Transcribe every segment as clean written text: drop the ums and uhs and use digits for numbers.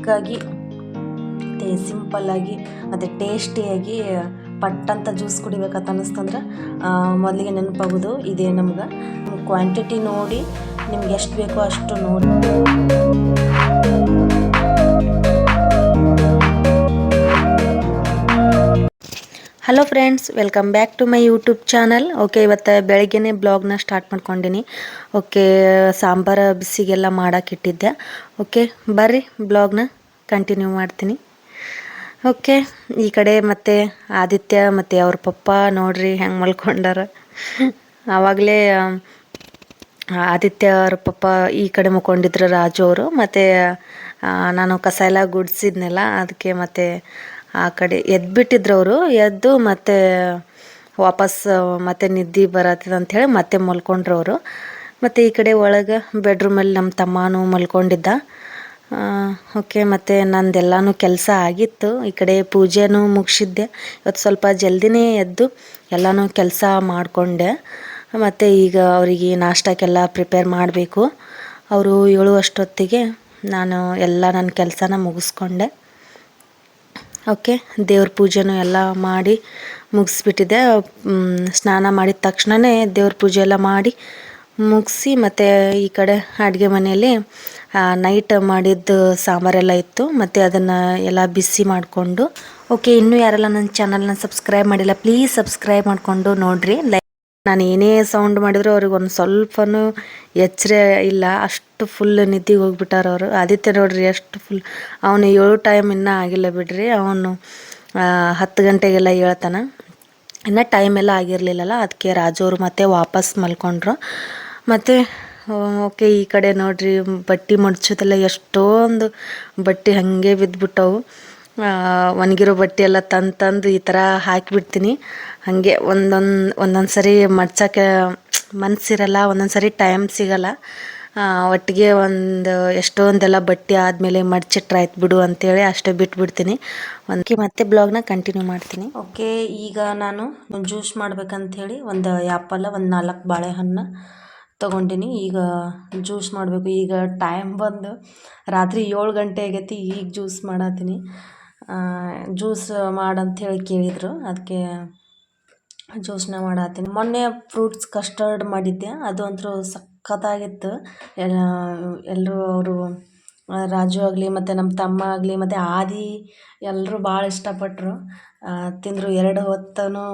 ಕ್ವಿಕ್ಕಾಗಿ ಮತ್ತು ಸಿಂಪಲ್ಲಾಗಿ ಮತ್ತು ಟೇಸ್ಟಿಯಾಗಿ ಪಟ್ಟಂತ ಜ್ಯೂಸ್ ಕುಡಿಬೇಕಂತ ಅನ್ನಿಸ್ತಂದ್ರೆ ಮೊದಲಿಗೆ ನೆನಪಾಗೋದು ಇದೇ ನಮ್ಗೆ. ಕ್ವಾಂಟಿಟಿ ನೋಡಿ ನಿಮ್ಗೆ ಎಷ್ಟು ಬೇಕೋ ಅಷ್ಟು ನೋಡಿ. Hello friends, welcome back to my YouTube channel. Okay, ಇವತ್ತು ಬೆಳಗ್ಗೆನೇ ಬ್ಲಾಗ್ನ ಸ್ಟಾರ್ಟ್ ಮಾಡ್ಕೊಂಡಿನಿ. ಓಕೆ, ಸಾಂಬಾರು ಬಿಸಿಗೆಲ್ಲ ಮಾಡೋಕ್ಕಿಟ್ಟಿದ್ದೆ. ಓಕೆ, ಬರ್ರಿ ಬ್ಲಾಗ್ನ ಕಂಟಿನ್ಯೂ ಮಾಡ್ತೀನಿ. ಓಕೆ, ಈ ಕಡೆ ಮತ್ತು ಆದಿತ್ಯ ಮತ್ತು ಅವ್ರ ಪಪ್ಪ ನೋಡ್ರಿ ಹೆಂಗೆ ಮಲ್ಕೊಂಡಾರ. ಆವಾಗಲೇ ಆದಿತ್ಯ ಅವ್ರ ಪಪ್ಪ ಈ ಕಡೆ ಮುಕ್ಕೊಂಡಿದ್ರು, ರಾಜು ಅವರು. ಮತ್ತು ನಾನು ಕಸ ಎಲ್ಲ ಗುಡಿಸಿದ್ನೆಲ್ಲ, ಅದಕ್ಕೆ ಮತ್ತು ಆ ಕಡೆ ಎದ್ಬಿಟ್ಟಿದ್ರು ಅವರು. ಎದ್ದು ಮತ್ತೆ ವಾಪಸ್ ಮತ್ತೆ ನಿದ್ದೆ ಬರತ್ತದ ಅಂಥೇಳಿ ಮತ್ತೆ ಮಲ್ಕೊಂಡ್ರು ಅವರು. ಮತ್ತು ಈ ಕಡೆ ಒಳಗೆ ಬೆಡ್ರೂಮಲ್ಲಿ ನಮ್ಮ ತಮ್ಮನೂ ಮಲ್ಕೊಂಡಿದ್ದ. ಓಕೆ, ಮತ್ತು ನಂದೆಲ್ಲನೂ ಕೆಲಸ ಆಗಿತ್ತು. ಈ ಕಡೆ ಪೂಜೆನೂ ಮುಗಿಸಿದ್ದೆ. ಇವತ್ತು ಸ್ವಲ್ಪ ಜಲ್ದಿನೇ ಎದ್ದು ಎಲ್ಲನೂ ಕೆಲಸ ಮಾಡಿಕೊಂಡೆ. ಮತ್ತು ಈಗ ಅವರಿಗೆ ನಾಷ್ಟಕ್ಕೆಲ್ಲ ಪ್ರಿಪೇರ್ ಮಾಡಬೇಕು. ಅವರು 7 ಅಷ್ಟೊತ್ತಿಗೆ ನಾನು ಎಲ್ಲ ನನ್ನ ಕೆಲಸನ ಮುಗಿಸ್ಕೊಂಡೆ. ಓಕೆ, ದೇವ್ರ ಪೂಜೆನೂ ಎಲ್ಲ ಮಾಡಿ ಮುಗಿಸ್ಬಿಟ್ಟಿದ್ದೆ. ಸ್ನಾನ ಮಾಡಿದ ತಕ್ಷಣವೇ ದೇವ್ರ ಪೂಜೆ ಎಲ್ಲ ಮಾಡಿ ಮುಗಿಸಿ, ಮತ್ತು ಈ ಕಡೆ ಅಡುಗೆ ಮನೆಯಲ್ಲಿ ನೈಟ್ ಮಾಡಿದ್ದು ಸಾಂಬಾರೆಲ್ಲ ಇತ್ತು. ಮತ್ತು ಅದನ್ನು ಎಲ್ಲ ಬಿಸಿ ಮಾಡಿಕೊಂಡು. ಓಕೆ, ಇನ್ನೂ ಯಾರೆಲ್ಲ ನನ್ನ ಚಾನಲ್ನ ಸಬ್ಸ್ಕ್ರೈಬ್ ಮಾಡಿಲ್ಲ, ಪ್ಲೀಸ್ ಸಬ್ಸ್ಕ್ರೈಬ್ ಮಾಡಿಕೊಂಡು ನೋಡಿರಿ. ನಾನು ಏನೇ ಸೌಂಡ್ ಮಾಡಿದ್ರು ಅವ್ರಿಗೆ ಒಂದು ಸ್ವಲ್ಪನೂ ಎಚ್ಚರ ಇಲ್ಲ, ಅಷ್ಟು ಫುಲ್ ನಿದ್ದೆಗೆ ಹೋಗ್ಬಿಟ್ಟಾರ ಅವರು. ಆದಿತ್ಯ ನೋಡ್ರಿ ಎಷ್ಟು ಫುಲ್, ಅವನು 7 ಟೈಮ್ ಇನ್ನೂ ಆಗಿಲ್ಲ ಬಿಡ್ರಿ. ಅವನು 10 ಗಂಟೆಗೆಲ್ಲ ಹೇಳ್ತಾನೆ. ಇನ್ನು ಟೈಮ್ ಎಲ್ಲ ಆಗಿರಲಿಲ್ಲಲ್ಲ, ಅದಕ್ಕೆ ರಾಜವರು ಮತ್ತೆ ವಾಪಸ್ ಮಲ್ಕೊಂಡ್ರು. ಮತ್ತು ಓಕೆ, ಈ ಕಡೆ ನೋಡ್ರಿ ಬಟ್ಟೆ ಮಡ್ಚೋದೆಲ್ಲ ಎಷ್ಟೊಂದು ಬಟ್ಟೆ ಹಾಗೆ ಬಿದ್ದುಬಿಟ್ಟವು. ಒಣಗಿರೋ ಬಟ್ಟೆ ಎಲ್ಲ ತಂದು ಈ ಥರ ಹಾಕಿಬಿಡ್ತೀನಿ. ಹಾಗೆ ಒಂದೊಂದು ಸರಿ ಮಡ್ಚೋಕ್ಕೆ ಮನಸ್ಸಿರಲ್ಲ, ಒಂದೊಂದು ಸರಿ ಟೈಮ್ ಸಿಗಲ್ಲ. ಒಟ್ಟಿಗೆ ಎಷ್ಟೊಂದೆಲ್ಲ ಬಟ್ಟೆ ಆದಮೇಲೆ ಮಡ್ಚಿಟ್ರಾಯ್ತು ಬಿಡು ಅಂತೇಳಿ ಅಷ್ಟೇ ಬಿಟ್ಬಿಡ್ತೀನಿ. ಮತ್ತೆ ಬ್ಲಾಗ್ನ ಕಂಟಿನ್ಯೂ ಮಾಡ್ತೀನಿ. ಓಕೆ, ಈಗ ನಾನು ಜ್ಯೂಸ್ ಮಾಡ್ಬೇಕಂಥೇಳಿ ಒಂದು ಆ್ಯಪಲ್, ಒಂದು 4 ಬಾಳೆಹಣ್ಣು ತೊಗೊಂಡಿನಿ. ಈಗ ಜ್ಯೂಸ್ ಮಾಡಬೇಕು. ಈಗ ಟೈಮ್ ಬಂದು ರಾತ್ರಿ 7 ಗಂಟೆ ಆಗೈತಿ. ಈಗ ಜ್ಯೂಸ್ ಮಾಡತ್ತೀನಿ. ಜ್ಯೂಸ್ ಮಾಡಂಥೇಳಿ ಕೇಳಿದರು, ಅದಕ್ಕೆ ಜ್ಯೂಸ್ನ ಮಾಡತ್ತೀನಿ. ಮೊನ್ನೆ ಫ್ರೂಟ್ಸ್ ಕಸ್ಟರ್ಡ್ ಮಾಡಿದ್ದೆ, ಅದು ಅಂತೂ ಸಖತ್ತಾಗಿತ್ತು. ಎಲ್ಲರೂ ಅವರು ರಾಜು ಆಗಲಿ ಮತ್ತು ನಮ್ಮ ತಮ್ಮ ಆಗಲಿ ಮತ್ತು ಆದಿ ಎಲ್ಲರೂ ಭಾಳ ಇಷ್ಟಪಟ್ಟರು, ತಿಂದರು. 2 ಹೊತ್ತೂ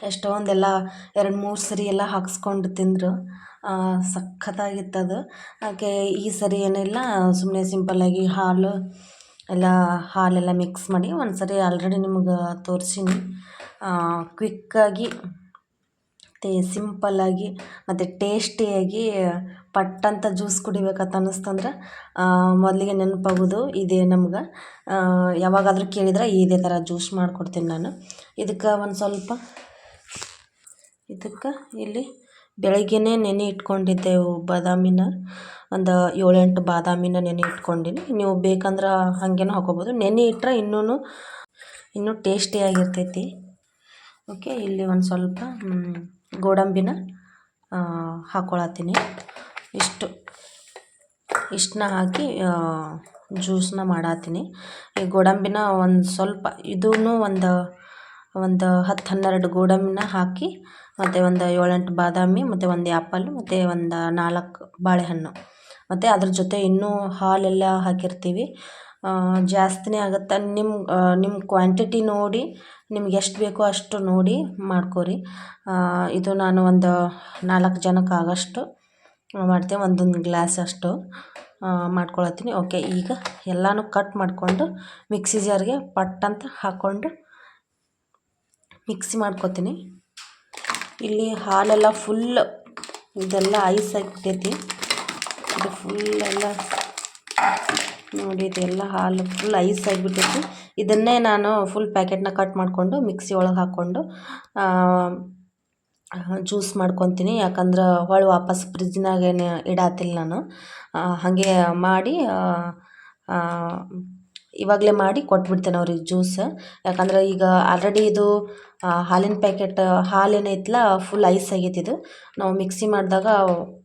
ಎಷ್ಟೊಂದೆಲ್ಲ 2-3 ಸರಿ ಎಲ್ಲ ಹಾಕ್ಸ್ಕೊಂಡು ತಿಂದರು. ಸಖತ್ತಾಗಿತ್ತದು. ಅದಕ್ಕೆ ಈ ಸರಿ ಏನಿಲ್ಲ, ಸುಮ್ಮನೆ ಸಿಂಪಲ್ಲಾಗಿ ಹಾಲೆಲ್ಲ ಮಿಕ್ಸ್ ಮಾಡಿ ಒಂದು ಸರಿ ಆಲ್ರೆಡಿ ನಿಮ್ಗೆ ತೋರಿಸೀನಿ. ಕ್ವಿಕ್ಕಾಗಿ ಮತ್ತು ಸಿಂಪಲ್ಲಾಗಿ ಮತ್ತು ಟೇಸ್ಟಿಯಾಗಿ ಪಟ್ಟಂತ ಜ್ಯೂಸ್ ಕುಡಿಬೇಕಂತ ಅನ್ನಿಸ್ತಂದ್ರೆ ಮೊದಲಿಗೆ ನೆನಪಾಗೋದು ಇದೇ ನಮ್ಗೆ. ಯಾವಾಗಾದರೂ ಕೇಳಿದ್ರೆ ಇದೇ ಥರ ಜ್ಯೂಸ್ ಮಾಡಿಕೊಡ್ತೀನಿ ನಾನು. ಇದಕ್ಕೆ ಇಲ್ಲಿ ಬೆಳಗ್ಗೆನೇ ನೆನೆ ಇಟ್ಕೊಂಡಿದ್ದೆವು ಬಾದಾಮಿನ, ಒಂದು 7-8 ಬಾದಾಮಿನ ನೆನೆ ಇಟ್ಕೊಂಡಿನಿ. ನೀವು ಬೇಕಂದ್ರೆ ಹಾಗೇನೂ ಹಾಕೋಬೋದು. ನೆನೆ ಇಟ್ಟರೆ ಇನ್ನೂ ಟೇಸ್ಟಿಯಾಗಿರ್ತೈತಿ. ಓಕೆ, ಇಲ್ಲಿ ಒಂದು ಸ್ವಲ್ಪ ಗೋಡಂಬಿನ ಹಾಕ್ಕೊಳತ್ತೀನಿ. ಇಷ್ಟನ್ನ ಹಾಕಿ ಜ್ಯೂಸನ್ನ ಮಾಡತ್ತೀನಿ. ಈ ಗೋಡಂಬಿನ ಒಂದು ಸ್ವಲ್ಪ, ಇದೂ ಒಂದು 10-12 ಗೋಡಂಬಿನ ಹಾಕಿ, ಮತ್ತು ಒಂದು 7-8 ಬಾದಾಮಿ, ಮತ್ತು ಒಂದು ಆ್ಯಪಲ್, ಮತ್ತು ಒಂದು 4 ಬಾಳೆಹಣ್ಣು, ಮತ್ತು ಅದ್ರ ಜೊತೆ ಇನ್ನೂ ಹಾಲೆಲ್ಲ ಹಾಕಿರ್ತೀವಿ. ಜಾಸ್ತಿನೇ ಆಗುತ್ತೆ. ನಿಮ್ಮ ಕ್ವಾಂಟಿಟಿ ನೋಡಿ, ನಿಮ್ಗೆ ಎಷ್ಟು ಬೇಕೋ ಅಷ್ಟು ನೋಡಿ ಮಾಡ್ಕೊರಿ. ಇದು ನಾನು ಒಂದು 4 ಜನಕ್ಕೆ ಆಗೋಷ್ಟು ಮಾಡ್ತೇವೆ, 1 ಗ್ಲಾಸ್ ಅಷ್ಟು ಮಾಡ್ಕೊಳತ್ತೀನಿ. ಓಕೆ, ಈಗ ಎಲ್ಲನೂ ಕಟ್ ಮಾಡಿಕೊಂಡು ಮಿಕ್ಸಿ ಜಾರ್ಗೆ ಪಟ್ಟಂತ ಹಾಕ್ಕೊಂಡು ಮಿಕ್ಸಿ ಮಾಡ್ಕೊತೀನಿ. ಇಲ್ಲಿ ಹಾಲೆಲ್ಲ ಫುಲ್ ಇದೆಲ್ಲ ಐಸ್ ಆಗಿಬಿಟ್ಟೈತಿ. ಇದು ಫುಲ್ಲೆಲ್ಲ ನೋಡಿ, ಇದೆಲ್ಲ ಹಾಲು ಫುಲ್ ಐಸ್ ಆಗಿಬಿಟ್ಟೈತಿ. ಇದನ್ನೇ ನಾನು ಫುಲ್ ಪ್ಯಾಕೆಟ್ನ ಕಟ್ ಮಾಡಿಕೊಂಡು ಮಿಕ್ಸಿ ಒಳಗೆ ಹಾಕ್ಕೊಂಡು ಜ್ಯೂಸ್ ಮಾಡ್ಕೊತೀನಿ. ಯಾಕಂದ್ರೆ ವಾಪಸ್ ಫ್ರಿಜ್ನಾಗೇನು ಇಡತ್ತಿಲ್ಲ ನಾನು. ಹಾಗೆ ಮಾಡಿ ಇವಾಗಲೇ ಮಾಡಿ ಕೊಟ್ಬಿಡ್ತೇನೆ ಅವ್ರಿಗೆ ಜ್ಯೂಸ್. ಯಾಕಂದ್ರೆ ಈಗ ಆಲ್ರೆಡಿ ಇದು ಹಾಲಿನ ಪ್ಯಾಕೆಟ್ ಹಾಲೇನೈತಲ್ಲ ಫುಲ್ ಐಸ್ ಆಗೈತಿ. ಇದು ನಾವು ಮಿಕ್ಸಿ ಮಾಡಿದಾಗ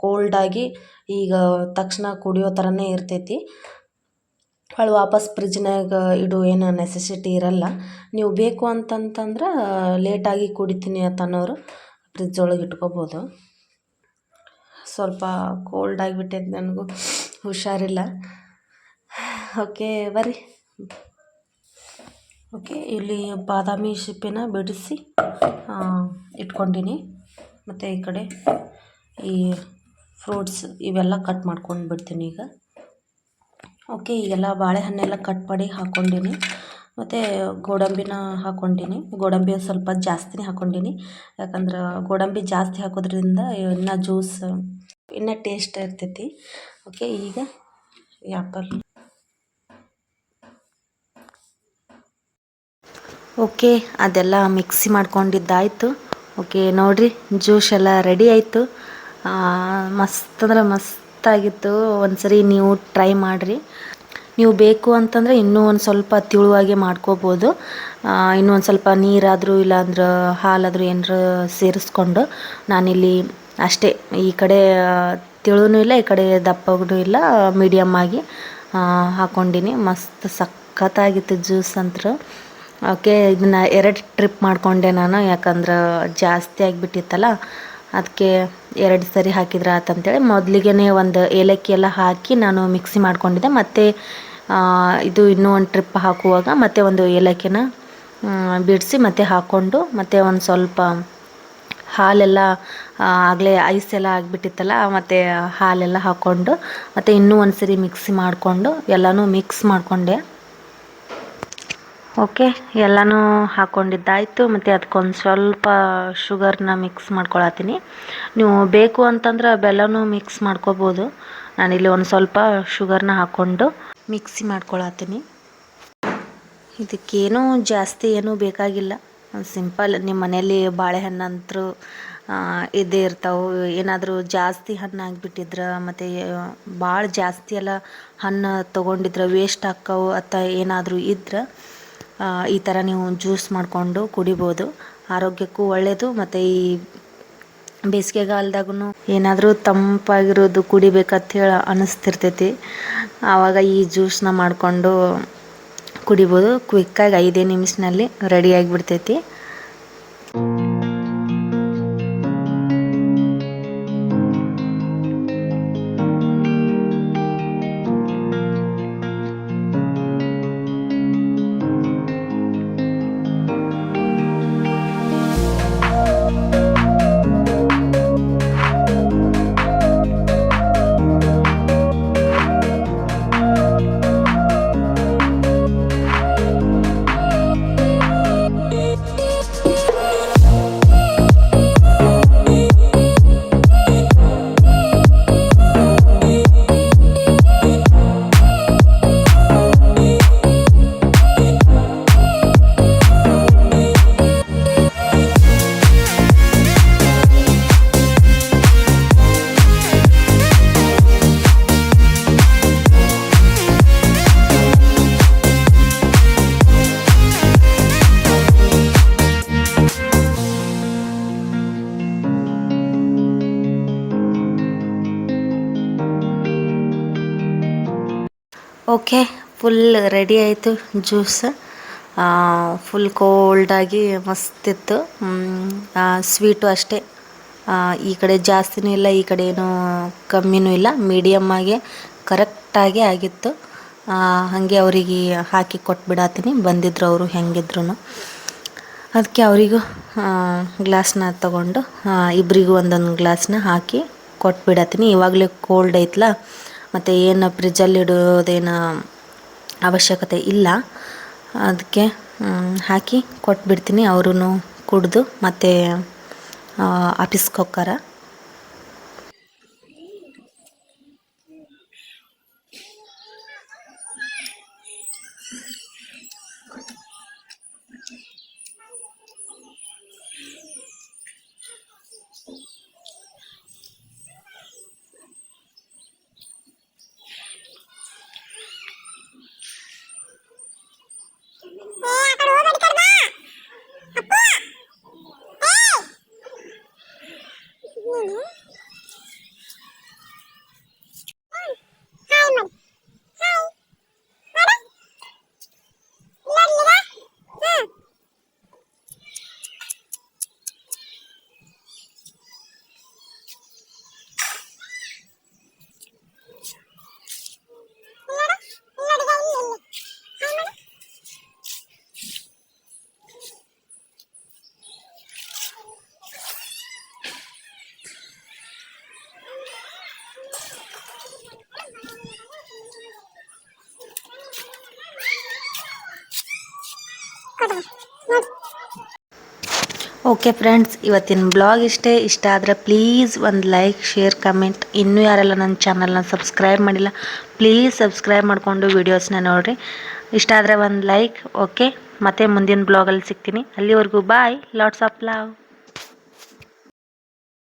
ಕೋಲ್ಡಾಗಿ ಈಗ ತಕ್ಷಣ ಕುಡಿಯೋ ಥರನೇ ಇರ್ತೈತಿ. ಹೊಳ್ಳಿ ವಾಪಸ್ ಫ್ರಿಜ್ನಾಗ ಇಡು ಏನು ನೆಸೆಸಿಟಿ ಇರಲ್ಲ. ನೀವು ಬೇಕು ಅಂತಂತಂದ್ರೆ ಲೇಟಾಗಿ ಕುಡಿತೀನಿ ಅಂತನ್ನೋರು ಫ್ರಿಜ್ ಒಳಗೆ ಇಟ್ಕೋಬೋದು. ಸ್ವಲ್ಪ ಕೋಲ್ಡ್ ಆಗಿಬಿಟ್ಟೈತೆ, ನನಗೂ ಹುಷಾರಿಲ್ಲ. ಓಕೆ ಬರ್ರಿ. ಓಕೆ, ಇಲ್ಲಿ ಬಾದಾಮಿ ಸಿಪ್ಪೆನ ಬಿಡಿಸಿ ಇಟ್ಕೊಂಡೀನಿ. ಮತ್ತು ಈ ಕಡೆ ಈ ಫ್ರೂಟ್ಸ್ ಇವೆಲ್ಲ ಕಟ್ ಮಾಡ್ಕೊಂಡು ಬಿಡ್ತೀನಿ ಈಗ. ಓಕೆ, ಈಗೆಲ್ಲ ಬಾಳೆಹಣ್ಣೆಲ್ಲ ಕಟ್ ಮಾಡಿ ಹಾಕ್ಕೊಂಡೀನಿ. ಮತ್ತು ಗೋಡಂಬಿನ ಹಾಕ್ಕೊಂಡೀನಿ. ಗೋಡಂಬಿ ಸ್ವಲ್ಪ ಜಾಸ್ತಿನೇ ಹಾಕ್ಕೊಂಡೀನಿ, ಯಾಕಂದ್ರೆ ಗೋಡಂಬಿ ಜಾಸ್ತಿ ಹಾಕೋದ್ರಿಂದ ಇನ್ನೂ ಜ್ಯೂಸ್ ಇನ್ನೂ ಟೇಸ್ಟ್ ಇರ್ತೈತಿ. ಓಕೆ, ಈಗ ಆ್ಯಪಲ್. ಓಕೆ, ಅದೆಲ್ಲ ಮಿಕ್ಸಿ ಮಾಡ್ಕೊಂಡಿದ್ದಾಯಿತು. ಓಕೆ ನೋಡಿರಿ, ಜ್ಯೂಸ್ ಎಲ್ಲ ರೆಡಿ ಆಯಿತು. ಮಸ್ತ್ ಅಂದ್ರೆ ಮಸ್ತಾಗಿತ್ತು. ಒಂದ್ಸರಿ ನೀವು ಟ್ರೈ ಮಾಡಿರಿ. ನೀವು ಬೇಕು ಅಂತಂದರೆ ಇನ್ನೂ ಒಂದು ಸ್ವಲ್ಪ ತಿಳುವಾಗೆ ಮಾಡ್ಕೋಬೋದು. ಇನ್ನೂ ಒಂದು ಸ್ವಲ್ಪ ನೀರಾದರೂ ಇಲ್ಲಾಂದ್ರೆ ಹಾಲಾದರೂ ಏನಾರ ಸೇರಿಸ್ಕೊಂಡು, ನಾನಿಲ್ಲಿ ಅಷ್ಟೇ, ಈ ಕಡೆ ತಿಳುನೂ ಇಲ್ಲ, ಈ ಕಡೆ ದಪ್ಪಗೂ ಇಲ್ಲ, ಮೀಡಿಯಮ್ ಆಗಿ ಹಾಕ್ಕೊಂಡೀನಿ. ಮಸ್ತ್ ಸಖತ್ತಾಗಿತ್ತು ಜ್ಯೂಸ್ ಅಂತೂ. ಓಕೆ, ಇದನ್ನು 2 ಟ್ರಿಪ್ ಮಾಡಿಕೊಂಡೆ ನಾನು, ಯಾಕಂದ್ರೆ ಜಾಸ್ತಿ ಆಗಿಬಿಟ್ಟಿತ್ತಲ್ಲ, ಅದಕ್ಕೆ 2 ಸರಿ ಹಾಕಿದ್ರೆ ಆತಂತೇಳಿ ಮೊದಲಿಗೆ ಒಂದು ಏಲಕ್ಕಿ ಎಲ್ಲ ಹಾಕಿ ನಾನು ಮಿಕ್ಸಿ ಮಾಡ್ಕೊಂಡಿದ್ದೆ. ಮತ್ತು ಇದು ಇನ್ನೂ ಒಂದು ಟ್ರಿಪ್ ಹಾಕುವಾಗ ಮತ್ತೆ ಒಂದು ಏಲಕ್ಕಿನ ಬಿಡಿಸಿ ಮತ್ತೆ ಹಾಕ್ಕೊಂಡು, ಮತ್ತು ಒಂದು ಸ್ವಲ್ಪ ಹಾಲೆಲ್ಲ ಆಗಲೇ ಐಸ್ ಎಲ್ಲ ಆಗಿಬಿಟ್ಟಿತ್ತಲ್ಲ, ಮತ್ತು ಹಾಲೆಲ್ಲ ಹಾಕ್ಕೊಂಡು ಮತ್ತು ಇನ್ನೂ ಒಂದು ಸರಿ ಮಿಕ್ಸಿ ಮಾಡಿಕೊಂಡು ಎಲ್ಲನೂ ಮಿಕ್ಸ್ ಮಾಡಿಕೊಂಡೆ. ಓಕೆ, ಎಲ್ಲನೂ ಹಾಕ್ಕೊಂಡಿದ್ದಾಯಿತು. ಮತ್ತು ಅದಕ್ಕೊಂದು ಸ್ವಲ್ಪ ಶುಗರ್ನ ಮಿಕ್ಸ್ ಮಾಡ್ಕೊಳತ್ತೀನಿ. ನೀವು ಬೇಕು ಅಂತಂದ್ರೆ ಬೆಲ್ಲನೂ ಮಿಕ್ಸ್ ಮಾಡ್ಕೋಬೋದು. ನಾನಿಲ್ಲಿ ಒಂದು ಸ್ವಲ್ಪ ಶುಗರ್ನ ಹಾಕ್ಕೊಂಡು ಮಿಕ್ಸಿ ಮಾಡ್ಕೊಳತ್ತೀನಿ. ಇದಕ್ಕೇನೂ ಜಾಸ್ತಿ ಏನೂ ಬೇಕಾಗಿಲ್ಲ, ಸಿಂಪಲ್. ನಿಮ್ಮ ಮನೇಲಿ ಬಾಳೆಹಣ್ಣಂತರೂ ಇದ್ದೇ ಇರ್ತಾವೆ. ಏನಾದರೂ ಜಾಸ್ತಿ ಹಣ್ಣು ಆಗಿಬಿಟ್ಟಿದ್ರೆ ಮತ್ತು ಭಾಳ ಜಾಸ್ತಿ ಎಲ್ಲ ಹಣ್ಣು ತೊಗೊಂಡಿದ್ರೆ ವೇಸ್ಟ್ ಆಕ್ಕವು ಅಥವಾ ಏನಾದರೂ ಇದ್ರೆ ಈ ಥರ ನೀವು ಜ್ಯೂಸ್ ಮಾಡಿಕೊಂಡು ಕುಡಿಬೋದು. ಆರೋಗ್ಯಕ್ಕೂ ಒಳ್ಳೆಯದು. ಮತ್ತು ಈ ಬೇಸಿಗೆಗಾಲದಾಗೂ ಏನಾದರೂ ತಂಪಾಗಿರೋದು ಕುಡಿಬೇಕಂತ ಹೇಳಿ ಅನ್ನಿಸ್ತಿರ್ತೈತಿ. ಆವಾಗ ಈ ಜ್ಯೂಸನ್ನ ಮಾಡಿಕೊಂಡು ಕುಡಿಬೋದು. ಕ್ವಿಕ್ಕಾಗಿ 5 ನಿಮಿಷದಲ್ಲಿ ರೆಡಿಯಾಗಿಬಿಡ್ತೈತಿ. ಓಕೆ, ಫುಲ್ ರೆಡಿ ಆಯಿತು ಜ್ಯೂಸ್. ಫುಲ್ ಕೋಲ್ಡಾಗಿ ಮಸ್ತಿತ್ತು. ಸ್ವೀಟು ಅಷ್ಟೇ, ಈ ಕಡೆ ಜಾಸ್ತಿನೂ ಇಲ್ಲ, ಈ ಕಡೆ ಏನೂ ಕಮ್ಮಿನೂ ಇಲ್ಲ, ಮೀಡಿಯಮ್ಮಾಗೆ ಕರೆಕ್ಟಾಗಿ ಆಗಿತ್ತು. ಹಾಗೆ ಅವರಿಗೆ ಹಾಕಿ ಕೊಟ್ಬಿಡತ್ತೀನಿ, ಬಂದಿದ್ರು ಅವರು ಹೆಂಗಿದ್ರು. ಅದಕ್ಕೆ ಅವರಿಗೂ ಗ್ಲಾಸ್ನ ತಗೊಂಡು ಇಬ್ಬರಿಗೂ ಒಂದೊಂದು ಗ್ಲಾಸ್ನ ಹಾಕಿ ಕೊಟ್ಬಿಡತ್ತೀನಿ. ಇವಾಗಲೇ ಕೋಲ್ಡ್ ಐತಲ್ಲ, ಮತ್ತು ಏನು ಫ್ರಿಜ್ಜಲ್ಲಿ ಇಡೋದೇನು ಅವಶ್ಯಕತೆ ಇಲ್ಲ. ಅದಕ್ಕೆ ಹಾಕಿ ಕೊಟ್ಬಿಡ್ತೀನಿ. ಅವರೂ ಕುಡಿದು ಮತ್ತು ಆಫೀಸ್ಗೆ ಹೋಗ್ತಾರ. ಓಕೆ ಫ್ರೆಂಡ್ಸ್, ಇವತ್ತಿನ ಬ್ಲಾಗ್ ಇಷ್ಟ ಆದರೆ ಪ್ಲೀಸ್ ಒಂದು ಲೈಕ್, ಶೇರ್, ಕಮೆಂಟ್. ಇನ್ನೂ ಯಾರೆಲ್ಲ ನನ್ನ ಚಾನಲ್ನ ಸಬ್ಸ್ಕ್ರೈಬ್ ಮಾಡಿಲ್ಲ ಪ್ಲೀಸ್ ಸಬ್ಸ್ಕ್ರೈಬ್ ಮಾಡಿಕೊಂಡು ವೀಡಿಯೋಸ್ನ ನೋಡಿರಿ. ಇಷ್ಟ ಆದರೆ ಒಂದು ಲೈಕ್. ಓಕೆ, ಮತ್ತೆ ಮುಂದಿನ ಬ್ಲಾಗಲ್ಲಿ ಸಿಗ್ತೀನಿ. ಅಲ್ಲಿವರೆಗೂ ಬಾಯ್, ಲಾಟ್ಸ್ ಆಫ್ ಲವ್.